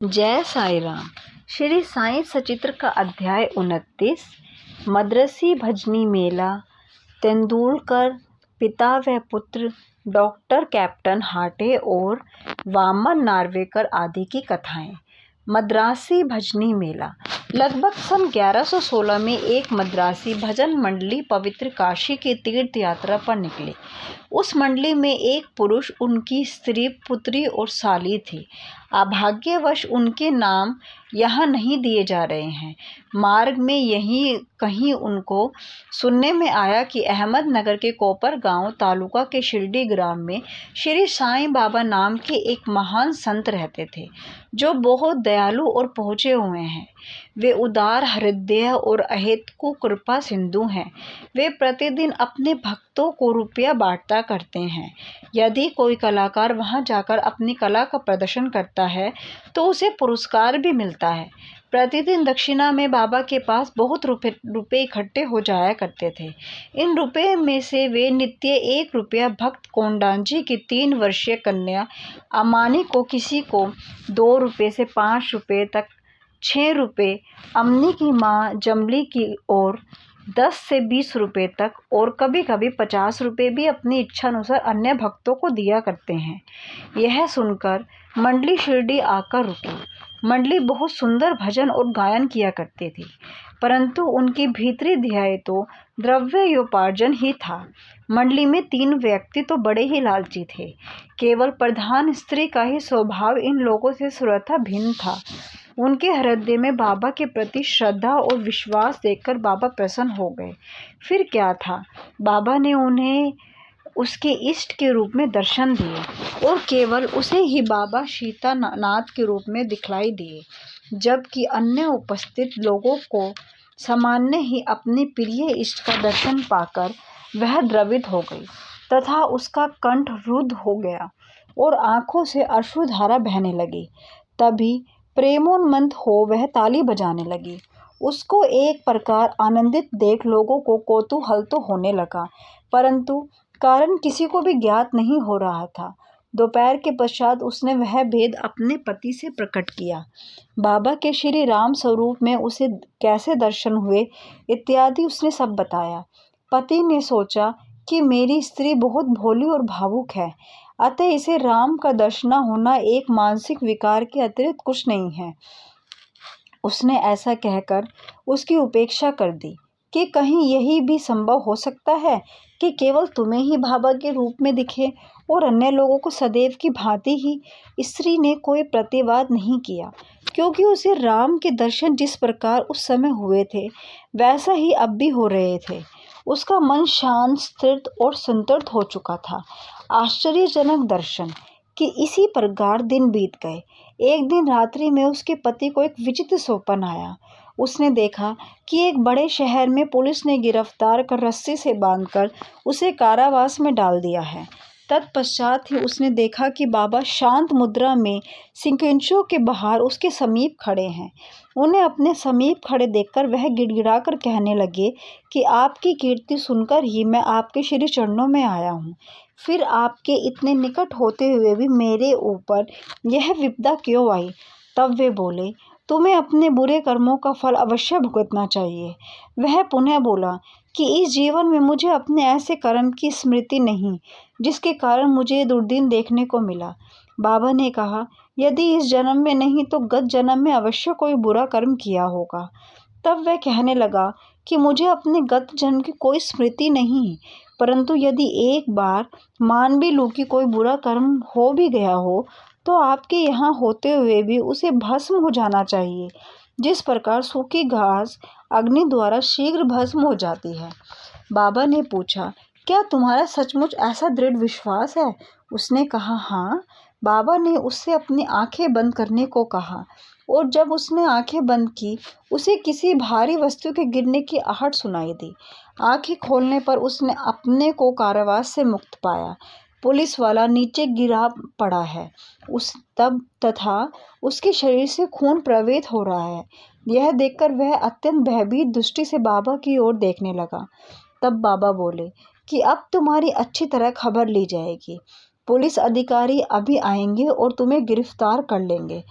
जय साई राम। श्री साईं सचित्र का अध्याय 29। मद्रसी भजनी मेला, तेंदुलकर पिता व पुत्र, डॉक्टर कैप्टन हाटे और वामन नार्वेकर आदि की कथाएं। मद्रासी भजनी मेला। लगभग सन 1116 में एक मद्रासी भजन मंडली पवित्र काशी की तीर्थ यात्रा पर निकली। उस मंडली में एक पुरुष, उनकी स्त्री, पुत्री और साली थी। अभाग्यवश उनके नाम यहाँ नहीं दिए जा रहे हैं। मार्ग में यहीं कहीं उनको सुनने में आया कि अहमदनगर के कोपर गांव तालुका के शिरडी ग्राम में श्री साईं बाबा नाम के एक महान संत रहते थे, जो बहुत दयालु और पहुँचे हुए हैं। वे उदार हृदय और अहेतुक कृपा सिंधु हैं। वे प्रतिदिन अपने भक्तों को रुपया बांटता करते हैं। यदि कोई कलाकार वहां जाकर अपनी कला का प्रदर्शन करता है तो उसे पुरस्कार भी मिलता है। प्रतिदिन दक्षिणा में बाबा के पास बहुत रुपए इकट्ठे हो जाया करते थे। इन रुपए में से वे नित्य 1 रुपया भक्त कोंडांजी की 3 वर्षीय कन्या अमानी को, किसी को 2 रुपये से 5 रुपये तक, 6 रुपये अमनी की माँ जमली की, और 10 से 20 रुपये तक, और कभी कभी 50 रुपये भी अपनी इच्छानुसार अन्य भक्तों को दिया करते हैं। यह सुनकर मंडली शिरडी आकर रुकी। मंडली बहुत सुंदर भजन और गायन किया करती थी, परंतु उनकी भीतरी ध्येय तो द्रव्योपार्जन ही था। मंडली में 3 व्यक्ति तो बड़े ही लालची थे। केवल प्रधान स्त्री का ही स्वभाव इन लोगों से सर्वथा भिन्न था। उनके हृदय में बाबा के प्रति श्रद्धा और विश्वास देखकर बाबा प्रसन्न हो गए। फिर क्या था, बाबा ने उन्हें उसके इष्ट के रूप में दर्शन दिए, और केवल उसे ही बाबा सीतानाथ के रूप में दिखलाई दिए, जबकि अन्य उपस्थित लोगों को सामान्य ही अपने प्रिय इष्ट का दर्शन पाकर वह द्रवित हो गई तथा उसका कंठ रुद्ध हो गया और आंखों से अश्रुधारा बहने लगी। तभी प्रेमोन्मत्त हो वह ताली बजाने लगी। उसको एक प्रकार आनंदित देख लोगों को कौतूहल तो होने लगा, परंतु कारण किसी को भी ज्ञात नहीं हो रहा था। दोपहर के पश्चात उसने वह भेद अपने पति से प्रकट किया। बाबा के श्री राम स्वरूप में उसे कैसे दर्शन हुए इत्यादि उसने सब बताया। पति ने सोचा कि मेरी स्त्री बहुत भोली और भावुक है, अतः इसे राम का दर्शन होना एक मानसिक विकार के अतिरिक्त कुछ नहीं है। उसने ऐसा कहकर उसकी उपेक्षा कर दी कि कहीं यही भी संभव हो सकता है कि केवल तुम्हें ही बाबा के रूप में दिखे और अन्य लोगों को सदैव की भांति ही। स्त्री ने कोई प्रतिवाद नहीं किया, क्योंकि उसे राम के दर्शन जिस प्रकार उस समय हुए थे वैसा ही अब भी हो रहे थे। उसका मन शांत, स्थिर और संतुष्ट हो चुका था। आश्चर्यजनक दर्शन कि इसी प्रकार दिन बीत गए। एक दिन रात्रि में उसके पति को एक विचित्र स्वप्न आया। उसने देखा कि एक बड़े शहर में पुलिस ने गिरफ्तार कर रस्सी से बांधकर उसे कारावास में डाल दिया है। तत्पश्चात ही उसने देखा कि बाबा शांत मुद्रा में सिंकंचों के बाहर उसके समीप खड़े हैं। उन्हें अपने समीप खड़े देखकर वह गिड़गिड़ाकर कहने लगे कि आपकी कीर्ति सुनकर ही मैं आपके श्री चरणों में आया हूँ। फिर आपके इतने निकट होते हुए भी मेरे ऊपर यह विपदा क्यों आई? तब वे बोले, तुम्हें अपने बुरे कर्मों का फल अवश्य भुगतना चाहिए। वह पुनः बोला कि इस जीवन में मुझे अपने ऐसे कर्म की स्मृति नहीं जिसके कारण मुझे ये दुर्दिन देखने को मिला। बाबा ने कहा, यदि इस जन्म में नहीं तो गत जन्म में अवश्य कोई बुरा कर्म किया होगा। तब वह कहने लगा कि मुझे अपने गत जन्म की कोई स्मृति नहीं, परंतु यदि एक बार मान भी लूँ कि कोई बुरा कर्म हो भी गया हो तो आपके यहाँ होते हुए भी उसे भस्म हो जाना चाहिए, जिस प्रकार सूखी घास अग्नि द्वारा शीघ्र भस्म हो जाती है। बाबा ने पूछा, क्या तुम्हारा सचमुच ऐसा दृढ़ विश्वास है? उसने कहा, हाँ। बाबा ने उससे अपनी आंखें बंद करने को कहा, और जब उसने आंखें बंद की उसे किसी भारी वस्तु के गिरने की आहट सुनाई दी। आंखें खोलने पर उसने अपने को कारावास से मुक्त पाया। पुलिस वाला नीचे गिरा पड़ा है तथा उसके शरीर से खून प्रवाहित हो रहा है। यह देखकर वह अत्यंत भयभीत दृष्टि से बाबा की ओर देखने लगा। तब बाबा बोले कि अब तुम्हारी अच्छी तरह खबर ली जाएगी। पुलिस अधिकारी अभी आएंगे और तुम्हें गिरफ्तार कर लेंगे।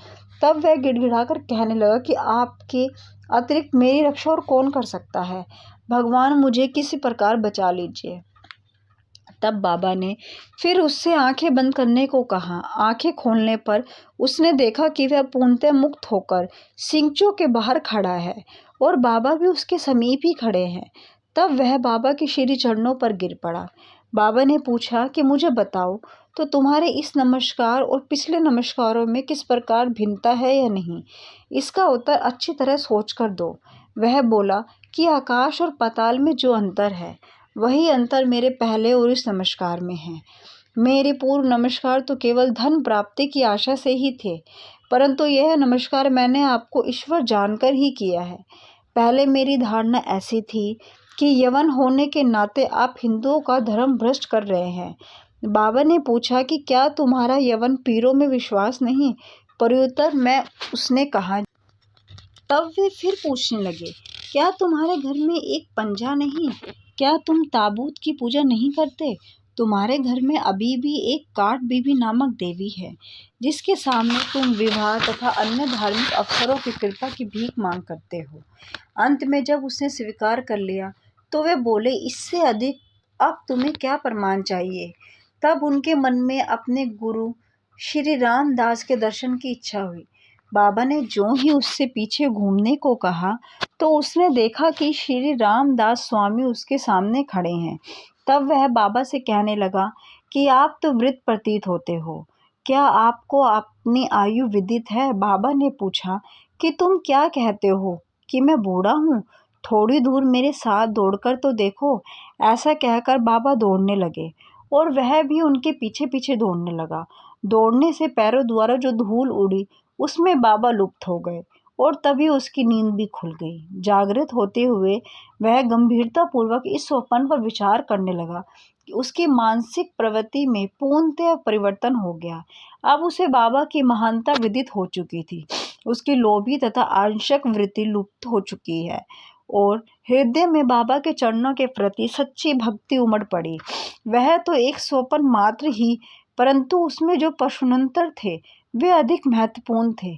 तब वह गिड़गिड़ाकर कहने लगा कि आपके अतिरिक्त मेरी रक्षा और कौन कर सकता है? भगवान मुझे किसी प्रकार बचा लीजिए। तब बाबा ने फिर उससे आंखें बंद करने को कहा। आंखें खोलने पर उसने देखा कि वह पूर्णतः मुक्त होकर सिंचों के बाहर खड़ा है और बाबा भी उसके समीप ही खड़े हैं। तब वह बाबा के श्री चरणों पर गिर पड़ा। बाबा ने पूछा कि मुझे बताओ तो तुम्हारे इस नमस्कार और पिछले नमस्कारों में किस प्रकार भिन्नता है या नहीं? इसका उत्तर अच्छी तरह सोच कर दो। वह बोला कि आकाश और पाताल में जो अंतर है वही अंतर मेरे पहले और इस नमस्कार में है। मेरे पूर्व नमस्कार तो केवल धन प्राप्ति की आशा से ही थे, परंतु यह नमस्कार मैंने आपको ईश्वर जानकर ही किया है। पहले मेरी धारणा ऐसी थी कि यवन होने के नाते आप हिंदुओं का धर्म भ्रष्ट कर रहे हैं। बाबा ने पूछा कि क्या तुम्हारा यवन पीरों में विश्वास नहीं? प्रत्युत्तर में उसने कहा। तब वे फिर पूछने लगे, क्या तुम्हारे घर में एक पंजा नहीं? क्या तुम ताबूत की पूजा नहीं करते? तुम्हारे घर में अभी भी एक काट बीबी नामक देवी है, जिसके सामने तुम विवाह तथा अन्य धार्मिक अवसरों की कृपा की भीख मांग करते हो। अंत में जब उसने स्वीकार कर लिया तो वे बोले, इससे अधिक अब तुम्हें क्या प्रमाण चाहिए? तब उनके मन में अपने गुरु श्री रामदास के दर्शन की इच्छा हुई। बाबा ने जो ही उससे पीछे घूमने को कहा तो उसने देखा कि श्री रामदास स्वामी उसके सामने खड़े हैं। तब वह बाबा से कहने लगा कि आप तो वृद्ध प्रतीत होते हो, क्या आपको अपनी आयु विदित है? बाबा ने पूछा कि तुम क्या कहते हो कि मैं बूढ़ा हूँ? थोड़ी दूर मेरे साथ दौड़कर तो देखो। ऐसा कहकर बाबा दौड़ने लगे और वह भी उनके पीछे पीछे दौड़ने लगा। दौड़ने से पैरों द्वारा जो धूल उड़ी उसमें बाबा लुप्त हो गए और तभी उसकी नींद भी खुल गई। जागृत होते हुए वह गंभीरतापूर्वक इस स्वप्न पर विचार करने लगा कि उसकी मानसिक प्रवृत्ति में पूर्णतः परिवर्तन हो गया। अब उसे बाबा की महानता विदित हो चुकी थी। उसकी लोभी तथा आंशिक वृत्ति लुप्त हो चुकी है और हृदय में बाबा के चरणों के प्रति सच्ची भक्ति उमड़ पड़ी। वह तो एक स्वप्न मात्र ही, परंतु उसमें जो पशुनंतर थे वे अधिक महत्वपूर्ण थे।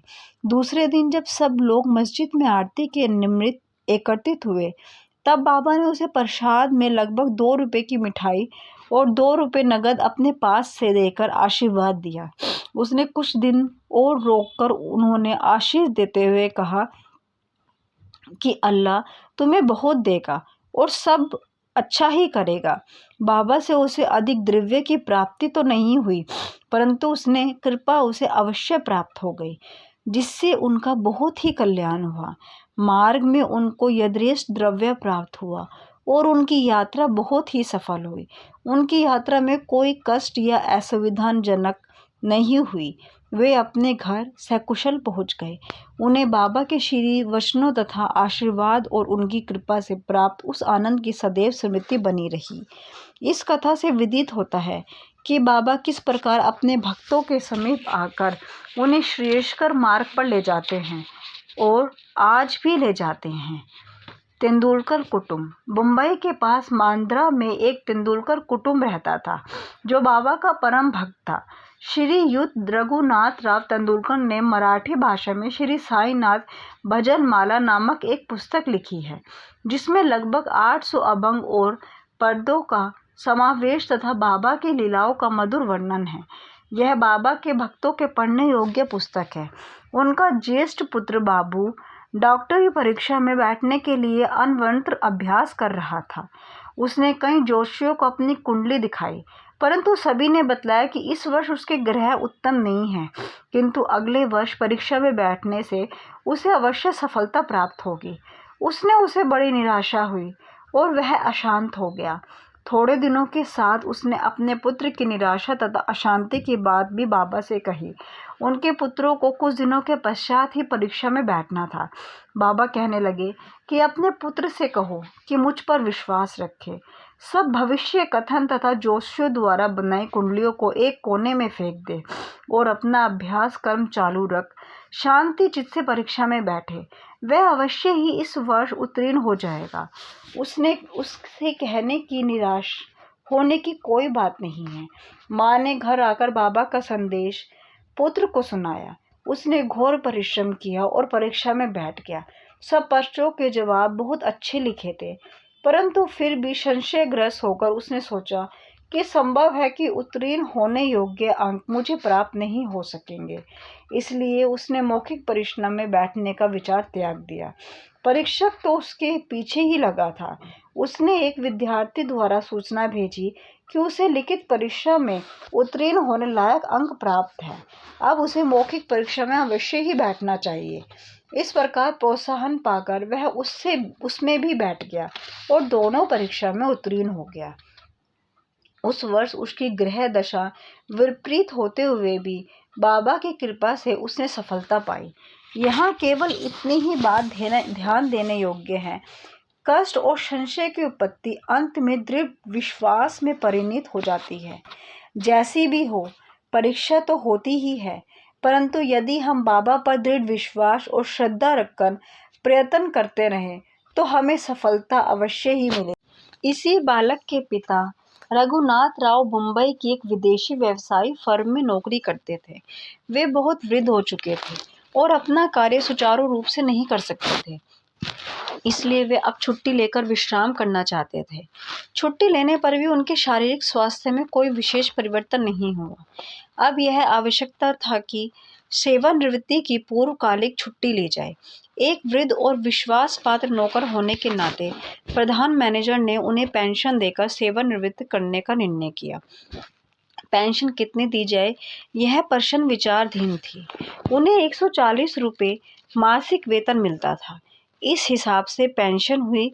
दूसरे दिन जब सब लोग मस्जिद में आरती के निमित्त एकत्रित हुए, तब बाबा ने उसे प्रसाद में लगभग 2 रुपए की मिठाई और 2 रुपए नगद अपने पास से देकर आशीर्वाद दिया। उसने कुछ दिन और रोककर उन्होंने आशीष देते हुए कहा कि अल्लाह तुम्हें बहुत देगा और सब अच्छा ही करेगा। बाबा से उसे अधिक द्रव्य की प्राप्ति तो नहीं हुई, परंतु उसने कृपा उसे अवश्य प्राप्त हो गई, जिससे उनका बहुत ही कल्याण हुआ। मार्ग में उनको यथेष्ट द्रव्य प्राप्त हुआ और उनकी यात्रा बहुत ही सफल हुई। उनकी यात्रा में कोई कष्ट या असुविधाजनक नहीं हुई। वे अपने घर सकुशल पहुंच गए। उन्हें बाबा के श्री वचनों तथा आशीर्वाद और उनकी कृपा से प्राप्त उस आनंद की सदैव स्मृति बनी रही। इस कथा से विदित होता है कि बाबा किस प्रकार अपने भक्तों के समीप आकर उन्हें श्रेयस्कर मार्ग पर ले जाते हैं और आज भी ले जाते हैं। तेंदुलकर कुटुंब। मुंबई के पास मांद्रा में एक तेंदुलकर कुटुंब रहता था, जो बाबा का परम भक्त था। श्रीयुत रघुनाथ राव तेंदुलकर ने मराठी भाषा में श्री साईनाथ भजनमाला नामक एक पुस्तक लिखी है, जिसमें लगभग 800 अभंग और पद्यों का समावेश तथा बाबा की लीलाओं का मधुर वर्णन है। यह बाबा के भक्तों के पढ़ने योग्य पुस्तक है। उनका ज्येष्ठ पुत्र बाबू डॉक्टरी परीक्षा में बैठने के लिए अनवरत अभ्यास कर रहा था। उसने कई ज्योतिषियों को अपनी कुंडली दिखाई, परंतु सभी ने बतलाया कि इस वर्ष उसके ग्रह उत्तम नहीं हैं, किंतु अगले वर्ष परीक्षा में बैठने से उसे अवश्य सफलता प्राप्त होगी। उसे बड़ी निराशा हुई और वह अशांत हो गया। थोड़े दिनों के साथ उसने अपने पुत्र की निराशा तथा अशांति की बात भी बाबा से कही। उनके पुत्रों को कुछ दिनों के पश्चात ही परीक्षा में बैठना था। बाबा कहने लगे कि अपने पुत्र से कहो कि मुझ पर विश्वास रखे। सब भविष्य कथन तथा ज्योतिषियों द्वारा बनाई कुंडलियों को एक कोने में फेंक दे और अपना अभ्यास कर्म चालू रख शांति चित्त से परीक्षा में बैठे। वह अवश्य ही इस वर्ष उत्तीर्ण हो जाएगा। उससे कहने की निराश होने की कोई बात नहीं है। माँ ने घर आकर बाबा का संदेश पुत्र को सुनाया। उसने घोर परिश्रम किया और परीक्षा में बैठ गया। सब प्रश्नों के जवाब बहुत अच्छे लिखे थे, परंतु फिर भी संशयग्रस्त होकर उसने सोचा कि संभव है कि उत्तीर्ण होने योग्य अंक मुझे प्राप्त नहीं हो सकेंगे। इसलिए उसने मौखिक परीक्षा में बैठने का विचार त्याग दिया। परीक्षक तो उसके पीछे ही लगा था। उसने एक विद्यार्थी द्वारा सूचना भेजी कि उसे लिखित परीक्षा में उत्तीर्ण होने लायक अंक प्राप्त है, अब उसे मौखिक परीक्षा में अवश्य ही बैठना चाहिए। इस प्रकार प्रोत्साहन पाकर वह उसमें भी बैठ गया और दोनों परीक्षा में उत्तीर्ण हो गया। उस वर्ष उसकी ग्रह दशा विपरीत होते हुए भी बाबा की कृपा से उसने सफलता पाई। यहाँ केवल इतनी ही बात ध्यान देने योग्य है। कष्ट और संशय की उत्पत्ति अंत में दृढ़ विश्वास में परिणित हो जाती है। जैसी भी हो, परीक्षा तो होती ही है, परंतु यदि हम बाबा पर दृढ़ विश्वास और श्रद्धा रखकर प्रयत्न करते रहें तो हमें सफलता अवश्य ही मिलेगी। इसी बालक के पिता रघुनाथ राव मुंबई की एक विदेशी व्यवसायी फर्म में नौकरी करते थे। वे बहुत वृद्ध हो चुके थे और अपना कार्य सुचारू रूप से नहीं कर सकते थे, इसलिए वे अब छुट्टी लेकर विश्राम करना चाहते थे। छुट्टी लेने पर भी उनके शारीरिक स्वास्थ्य में कोई विशेष परिवर्तन नहीं हुआ। अब यह आवश्यकता था कि सेवानिवृत्ति की पूर्वकालिक छुट्टी ली जाए। एक वृद्ध और विश्वास पात्र नौकर होने के नाते प्रधान मैनेजर ने उन्हें पेंशन देकर सेवानिवृत्त करने का निर्णय किया। पेंशन कितनी दी जाए, यह प्रश्न विचाराधीन थी। उन्हें 140 रुपये मासिक वेतन मिलता था। इस हिसाब से पेंशन हुई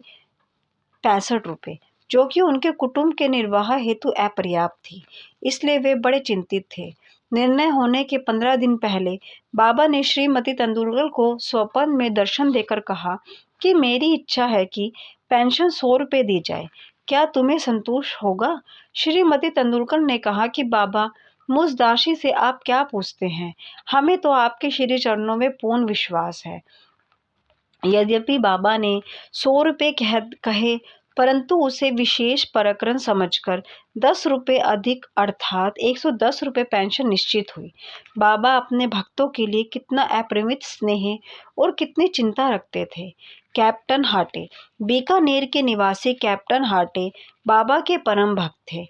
65 रुपये, जो कि उनके कुटुंब के निर्वाह हेतु अपर्याप्त थी। इसलिए वे बड़े चिंतित थे। निर्णय होने के 15 दिन पहले बाबा ने श्रीमती तेंदुलकर को स्वप्न में दर्शन देकर कहा कि मेरी इच्छा है कि पेंशन 100 रुपये दी जाए, क्या तुम्हें संतोष होगा? श्रीमती तेंदुलकर ने कहा कि बाबा, मुझ दासी से आप क्या पूछते हैं? हमें तो आपके श्री चरणों में पूर्ण विश्वास है। यद्यपि बाबा ने 100 रुपये कहे, परंतु उसे विशेष प्रकरण समझकर 10 रुपये अधिक अर्थात 110 रुपये पेंशन निश्चित हुई। बाबा अपने भक्तों के लिए कितना अपरिमित स्नेह और कितनी चिंता रखते थे। कैप्टन हाटे, बीकानेर के निवासी कैप्टन हाटे बाबा के परम भक्त थे।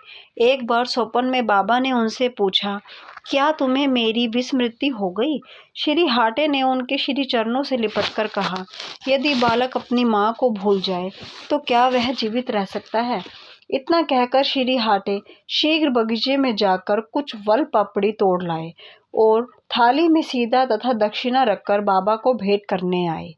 एक बार स्वप्न में बाबा ने उनसे पूछा, क्या तुम्हें मेरी विस्मृति हो गई? श्री हाटे ने उनके श्री चरणों से लिपटकर कहा, यदि बालक अपनी माँ को भूल जाए तो क्या वह जीवित रह सकता है? इतना कहकर श्री हाटे शीघ्र बगीचे में जाकर कुछ वल पापड़ी तोड़ लाए और थाली में सीधा तथा दक्षिणा रखकर बाबा को भेंट करने आए।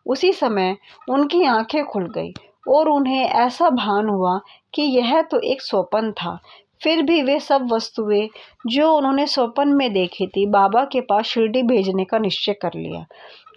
उसी समय उनकी आंखें खुल गई और उन्हें ऐसा भान हुआ कि यह तो एक स्वप्न था। फिर भी वे सब वस्तुएं जो उन्होंने स्वप्न में देखी थी बाबा के पास शिरडी भेजने का निश्चय कर लिया।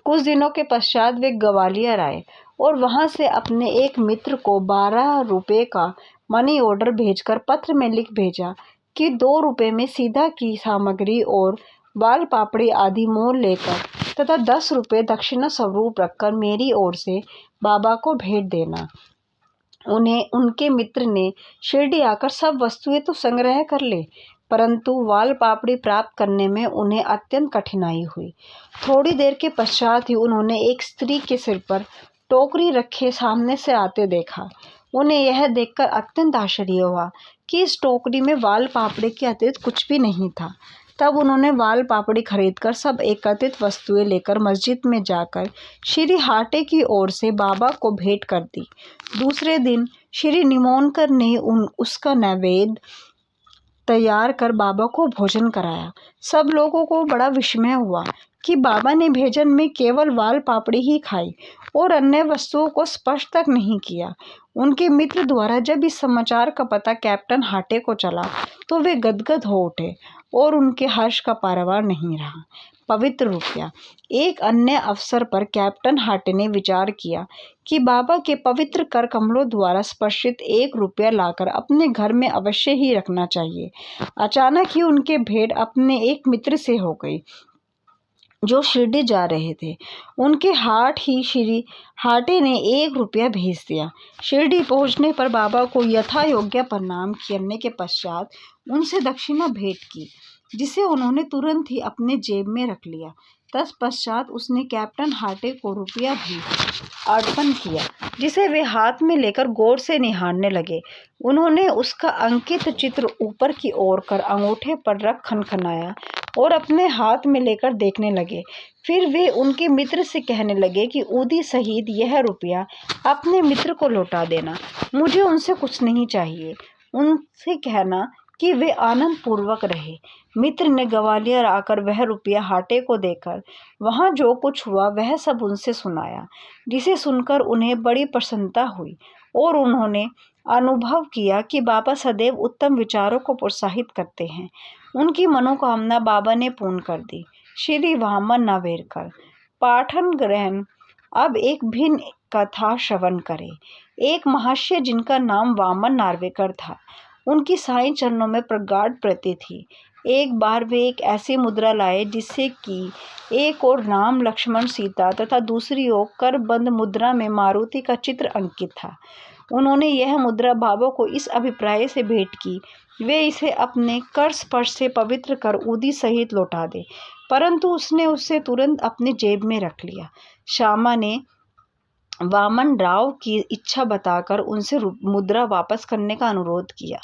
कुछ दिनों के पश्चात वे ग्वालियर आए और वहां से अपने एक मित्र को 12 रुपये का मनी ऑर्डर भेजकर पत्र में लिख भेजा कि 2 रुपये में सीधा की सामग्री और वाल पापड़ी आदि मोल लेकर तथा 10 रुपये दक्षिणा स्वरूप रखकर मेरी ओर से बाबा को भेंट देना। उनके मित्र ने शिरडी आकर सब वस्तुएं तो संग्रह कर ले, परंतु वाल पापड़ी प्राप्त करने में उन्हें अत्यंत कठिनाई हुई। थोड़ी देर के पश्चात ही उन्होंने एक स्त्री के सिर पर टोकरी रखे सामने से आते देखा। उन्हें यह देखकर अत्यंत आश्चर्य हुआ कि इस टोकरी में वाल पापड़ी के अतिरिक्त कुछ भी नहीं था। तब उन्होंने वाल पापड़ी खरीदकर सब एकत्रित वस्तुएं लेकर मस्जिद में जाकर श्री हाटे की ओर से बाबा को भेंट कर दी। दूसरे दिन श्री निमोनकर ने उसका नैवेद्य तैयार कर बाबा को भोजन कराया। सब लोगों को बड़ा विस्मय हुआ कि बाबा ने भोजन में केवल वाल पापड़ी ही खाई और अन्य वस्तुओं को स्पर्श तक नहीं किया। उनके मित्र द्वारा जब इस समाचार का पता कैप्टन हाटे को चला तो वे गदगद हो उठे और उनके हर्ष का पारावार नहीं रहा। पवित्र रुपया। एक अन्य अवसर पर कैप्टन हाटे ने विचार किया कि बाबा के पवित्र कर कमलों द्वारा स्पर्शित 1 रुपया लाकर अपने घर में अवश्य ही रखना चाहिए। अचानक ही उनके भेंट अपने एक मित्र से हो गई जो शिरडी जा रहे थे। उनके हाट ही श्री हाटे ने 1 रुपया भेज दिया। शिरडी पहुंचने पर बाबा को यथा योग्य प्रणाम करने के पश्चात उनसे दक्षिणा भेंट की। जिसे उन्होंने तुरंत ही अपने जेब में रख लिया। तत्पश्चात उसने कैप्टन हार्टे को रुपया भी अर्पण किया, जिसे वे हाथ में लेकर गौर से निहारने लगे। उन्होंने उसका अंकित चित्र ऊपर की ओर कर अंगूठे पर रख खनखनाया और अपने हाथ में लेकर देखने लगे। फिर वे उनके मित्र से कहने लगे कि ऊदी सहित यह रुपया अपने मित्र को लौटा देना, मुझे उनसे कुछ नहीं चाहिए। उनसे कहना कि वे आनंद पूर्वक रहे। मित्र ने ग्वालियर आकर वह रुपया हाटे को देकर वहाँ जो कुछ हुआ वह सब उनसे सुनाया, जिसे सुनकर उन्हें बड़ी प्रसन्नता हुई और उन्होंने अनुभव किया कि बाबा सदैव उत्तम विचारों को प्रोत्साहित करते हैं। उनकी मनोकामना बाबा ने पूर्ण कर दी। श्री वामन नार्वेकर। पाठन ग्रहण अब एक भिन्न कथा श्रवण करें। एक महर्षि जिनका नाम वामन नार्वेकर था, उनकी साईं चरणों में प्रगाढ़ प्रीति थी। एक बार वे एक ऐसी मुद्रा लाए जिससे कि एक ओर राम लक्ष्मण सीता तथा दूसरी ओर करबंद मुद्रा में मारुति का चित्र अंकित था। उन्होंने यह मुद्रा बाबा को इस अभिप्राय से भेंट की वे इसे अपने कर स्पर्श से पवित्र कर ऊदी सहित लौटा दे, परंतु उसने उसे तुरंत अपने जेब में रख लिया। श्यामा ने वामन राव की इच्छा बताकर उनसे मुद्रा वापस करने का अनुरोध किया।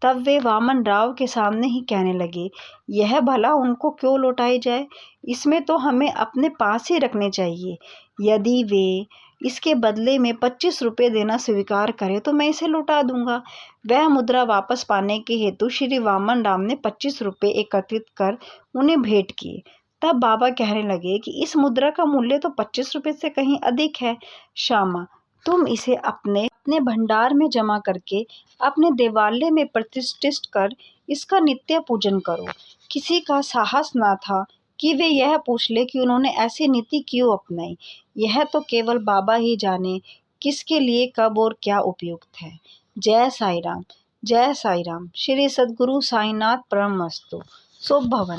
तब वे वामन राव के सामने ही कहने लगे, यह भला उनको क्यों लौटाई जाए, इसमें तो हमें अपने पास ही रखने चाहिए। यदि वे इसके बदले में 25 रुपये देना स्वीकार करें तो मैं इसे लौटा दूंगा। वह मुद्रा वापस पाने के हेतु श्री वामन राव ने 25 रुपये एकत्रित कर उन्हें भेंट किए। तब बाबा कहने लगे कि इस मुद्रा का मूल्य तो 25 रुपये से कहीं अधिक है। श्यामा, तुम इसे अपने भंडार में जमा करके अपने देवालय में प्रतिष्ठित कर इसका नित्य पूजन करो। किसी का साहस ना था कि वे यह पूछ ले कि उन्होंने ऐसी नीति क्यों अपनाई। यह तो केवल बाबा ही जाने किसके लिए कब और क्या उपयुक्त है। जय साई राम, जय साई राम। श्री सद्गुरु साईनाथ परमस्तु। शुभ भवन।